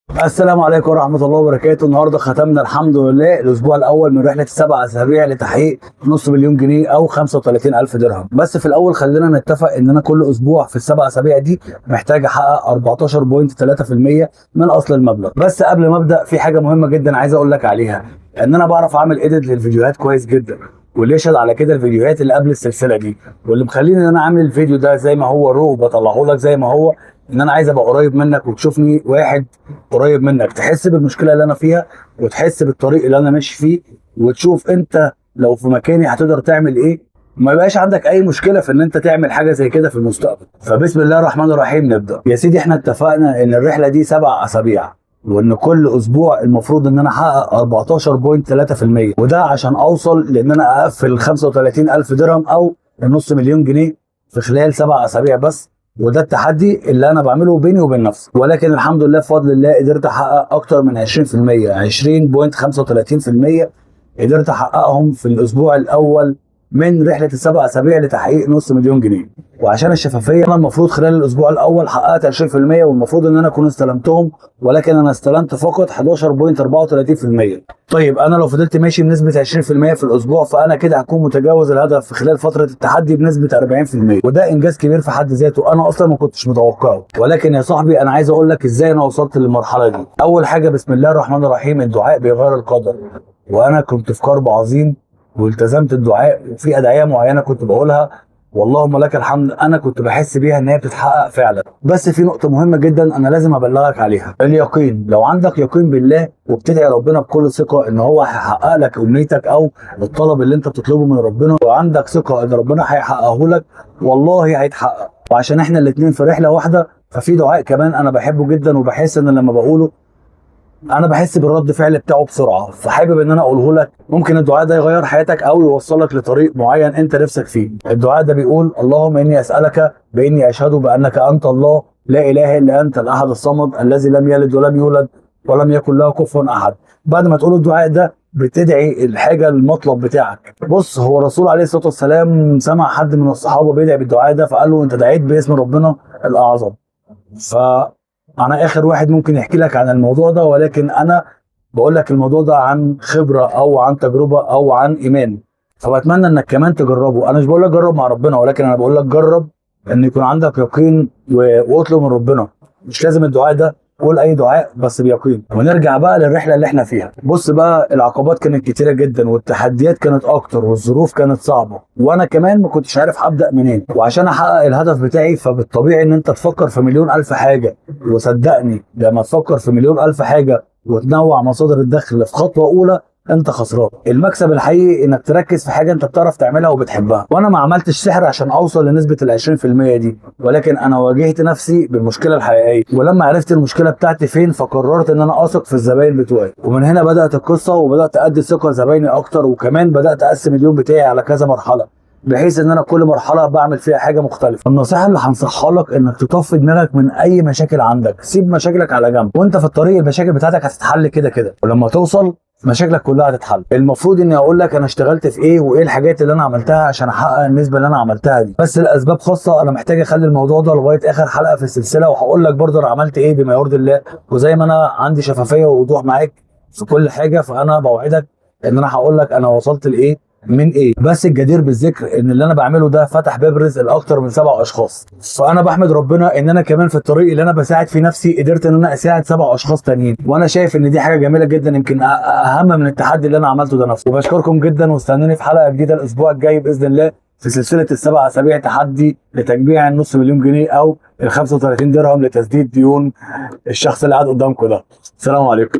السلام عليكم ورحمة الله وبركاته. النهارده ختمنا الحمد لله الأسبوع الأول من رحلة السبع أسابيع لتحقيق نص مليون جنيه أو 35,000 درهم. بس في الأول خلينا نتفق إن أنا كل أسبوع في السبع أسابيع دي محتاج أحقق 14.3% من أصل المبلغ. بس قبل ما أبدأ في حاجة مهمة جدا عايز أقول لك عليها، إن أنا بعرف أعمل إيديت للفيديوهات كويس جدا، واللي يشهد على كده الفيديوهات اللي قبل السلسلة دي، واللي مخليني إن أنا عامل الفيديو ده زي ما هو رو وبطلعه لك زي ما هو، ان انا عايز ابقى قريب منك وتشوفني واحد قريب منك، تحس بالمشكله اللي انا فيها وتحس بالطريق اللي انا ماشي فيه، وتشوف انت لو في مكاني هتقدر تعمل ايه، وما يبقاش عندك اي مشكله في ان انت تعمل حاجه زي كده في المستقبل. فبسم الله الرحمن الرحيم نبدا. يا سيدي احنا اتفقنا ان الرحله دي 7 اسابيع، وان كل اسبوع المفروض ان انا احقق 14.3%، وده عشان اوصل لان انا اقفل 35,000 درهم او النص مليون جنيه في خلال 7 اسابيع بس. وده التحدي اللي انا بعمله بيني وبين نفسي، ولكن الحمد لله بفضل الله قدرت احقق اكتر من 20%، 20.35% قدرت احققهم في الاسبوع الاول من رحله السبع اسابيع لتحقيق نص مليون جنيه. وعشان الشفافيه انا المفروض خلال الاسبوع الاول حققت 20%، والمفروض ان انا اكون استلمتهم، ولكن انا استلمت فقط 11.34%. طيب انا لو فضلت ماشي بنسبه 20% في الاسبوع فانا كده هكون متجاوز الهدف في خلال فتره التحدي بنسبه 40%، وده انجاز كبير في حد ذاته انا اصلا ما كنتش متوقعه. ولكن يا صاحبي انا عايز اقول لك ازاي انا وصلت للمرحله دي. اول حاجه بسم الله الرحمن الرحيم، الدعاء بيغير القدر، وانا كنت في كرب عظيم والتزمت الدعاء، وفي ادعيه معينه كنت بقولها واللهم لك الحمد انا كنت بحس بيها ان هي بتتحقق فعلا. بس في نقطه مهمه جدا انا لازم ابلغك عليها، اليقين. لو عندك يقين بالله وبتدعي ربنا بكل ثقه ان هو هيحقق لك امنيتك او الطلب اللي انت بتطلبه من ربنا، وعندك ثقه ان ربنا هيحققه لك، والله هيتحقق. وعشان احنا الاثنين في رحله واحده ففي دعاء كمان انا بحبه جدا، وبحس ان لما بقوله انا بحس بالرد فعل بتاعه بسرعه، فحابب ان انا اقوله لك. ممكن الدعاء ده يغير حياتك او يوصلك لطريق معين انت نفسك فيه. الدعاء ده بيقول: اللهم اني اسالك باني اشهد بانك انت الله لا اله الا انت الاحد الصمد الذي لم يلد ولم يولد ولم يكن له كفوا احد. بعد ما تقول الدعاء ده بتدعي الحاجه المطلب بتاعك. بص، هو الرسول عليه الصلاه والسلام سمع حد من الصحابه بيدعي بالدعاء ده فقال له: انت دعيت باسم ربنا الاعظم. انا اخر واحد ممكن يحكي لك عن الموضوع ده، ولكن انا بقول لك الموضوع ده عن خبره او عن تجربه او عن ايمان، فبتمنى انك كمان تجربه. انا مش بقول لك جرب مع ربنا، ولكن انا بقول لك جرب ان يكون عندك يقين واطلب من ربنا. مش لازم الدعاء ده، قول اي دعاء بس بيقين. ونرجع بقى للرحله اللي احنا فيها. بص بقى، العقبات كانت كتيره جدا والتحديات كانت اكتر والظروف كانت صعبه، وانا كمان ما كنتش عارف هبدا منين. وعشان احقق الهدف بتاعي فبالطبيعي ان انت تفكر في مليون الف حاجه، وصدقني لما تفكر في مليون الف حاجه وتنوع مصادر الدخل في خطوه اولى انت خسران. المكسب الحقيقي انك تركز في حاجه انت بتعرف تعملها وبتحبها. وانا ما عملتش سحر عشان اوصل لنسبه ال 20% دي، ولكن انا واجهت نفسي بالمشكله الحقيقيه، ولما عرفت المشكله بتاعتي فين فقررت ان انا اثق في الزباين بتوعي. ومن هنا بدات القصه، وبدات ادي ثقه لزبايني اكتر، وكمان بدات اقسم اليوم بتاعي على كذا مرحله، بحيث ان انا كل مرحله بعمل فيها حاجه مختلفه. النصيحه اللي هنصحها لك انك تطفي دماغك من اي مشاكل عندك، سيب مشاكلك على جنب، وانت في الطريق المشاكل بتاعتك هتتحل كده كده، ولما توصل مشاكلك كلها هتتحل. المفروض اني اقول لك انا اشتغلت في ايه وايه الحاجات اللي انا عملتها عشان احقق النسبه اللي انا عملتها دي، بس لاسباب خاصه انا محتاج اخلي الموضوع ده لغايه اخر حلقه في السلسله، وهقول لك برضه انا عملت ايه بما يرضي الله. وزي ما انا عندي شفافيه ووضوح معاك في كل حاجه، فانا بوعدك ان انا هقول لك انا وصلت لايه من ايه. بس الجدير بالذكر ان اللي انا بعمله ده فتح باب رزق لاكتر من 7 اشخاص، فانا بحمد ربنا ان انا كمان في الطريق اللي انا بساعد في نفسي قدرت ان انا اساعد 7 اشخاص تانيين، وانا شايف ان دي حاجه جميله جدا، يمكن اهم من التحدي اللي انا عملته ده نفسه. وبشكركم جدا، واستنوني في حلقه جديده الاسبوع الجاي باذن الله في سلسله السبع اسابيع تحدي لتجميع النص مليون جنيه او ال 35 درهم لتسديد ديون الشخص اللي قاعد قدامكم ده. السلام عليكم.